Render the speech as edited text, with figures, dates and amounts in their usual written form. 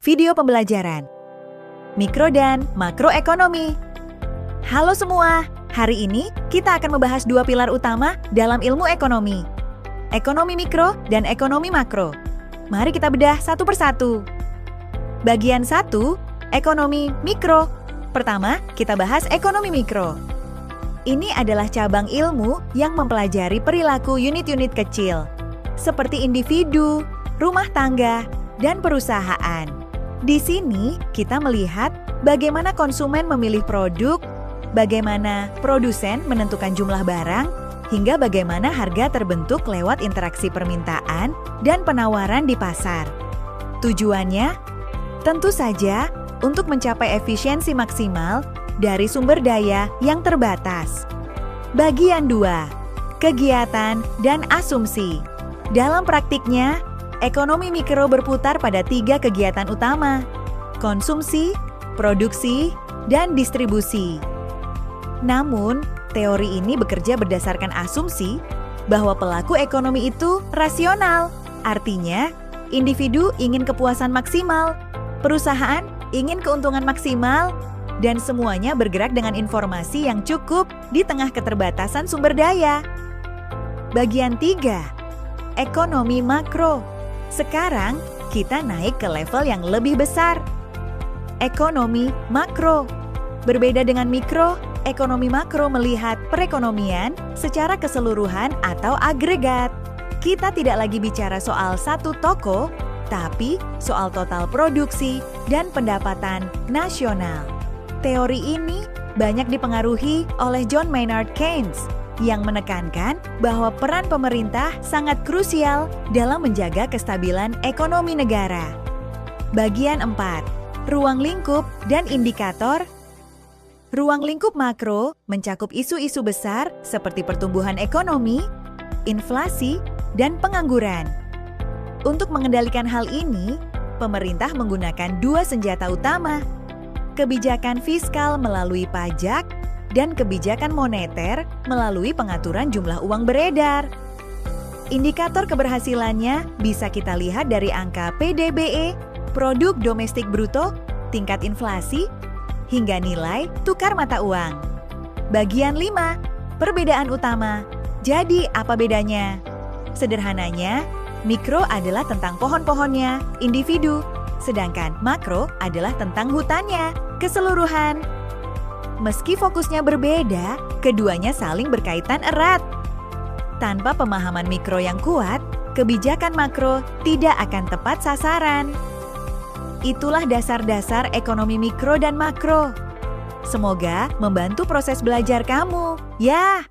video pembelajaran Mikro dan Makroekonomi. Halo semua, hari ini kita akan membahas dua pilar utama dalam ilmu ekonomi. Ekonomi mikro dan ekonomi makro. Mari kita bedah satu persatu. Bagian 1, ekonomi mikro. Pertama, kita bahas ekonomi mikro. Ini adalah cabang ilmu yang mempelajari perilaku unit-unit kecil, seperti individu, rumah tangga, dan perusahaan. Di sini, kita melihat bagaimana konsumen memilih produk, bagaimana produsen menentukan jumlah barang, hingga bagaimana harga terbentuk lewat interaksi permintaan dan penawaran di pasar. Tujuannya, tentu saja untuk mencapai efisiensi maksimal dari sumber daya yang terbatas. Bagian 2, kegiatan dan asumsi. Dalam praktiknya, ekonomi mikro berputar pada 3 kegiatan utama: konsumsi, produksi, dan distribusi. Namun, teori ini bekerja berdasarkan asumsi bahwa pelaku ekonomi itu rasional. Artinya, individu ingin kepuasan maksimal, perusahaan ingin keuntungan maksimal, dan semuanya bergerak dengan informasi yang cukup di tengah keterbatasan sumber daya. Bagian 3, ekonomi makro. Sekarang, kita naik ke level yang lebih besar. Ekonomi makro. Berbeda dengan mikro, ekonomi makro melihat perekonomian secara keseluruhan atau agregat. Kita tidak lagi bicara soal satu toko, tapi soal total produksi dan pendapatan nasional. Teori ini banyak dipengaruhi oleh John Maynard Keynes yang menekankan bahwa peran pemerintah sangat krusial dalam menjaga kestabilan ekonomi negara. Bagian 4, ruang lingkup dan indikator. Ruang lingkup makro mencakup isu-isu besar seperti pertumbuhan ekonomi, inflasi, dan pengangguran. Untuk mengendalikan hal ini, pemerintah menggunakan 2 senjata utama: kebijakan fiskal melalui pajak dan kebijakan moneter melalui pengaturan jumlah uang beredar. Indikator keberhasilannya bisa kita lihat dari angka PDBE, produk domestik bruto, tingkat inflasi, hingga nilai tukar mata uang. Bagian 5, perbedaan utama. Jadi apa bedanya? Sederhananya, mikro adalah tentang pohon-pohonnya, individu, sedangkan makro adalah tentang hutannya, keseluruhan. Meski fokusnya berbeda, keduanya saling berkaitan erat. Tanpa pemahaman mikro yang kuat, kebijakan makro tidak akan tepat sasaran. Itulah dasar-dasar ekonomi mikro dan makro. Semoga membantu proses belajar kamu, ya!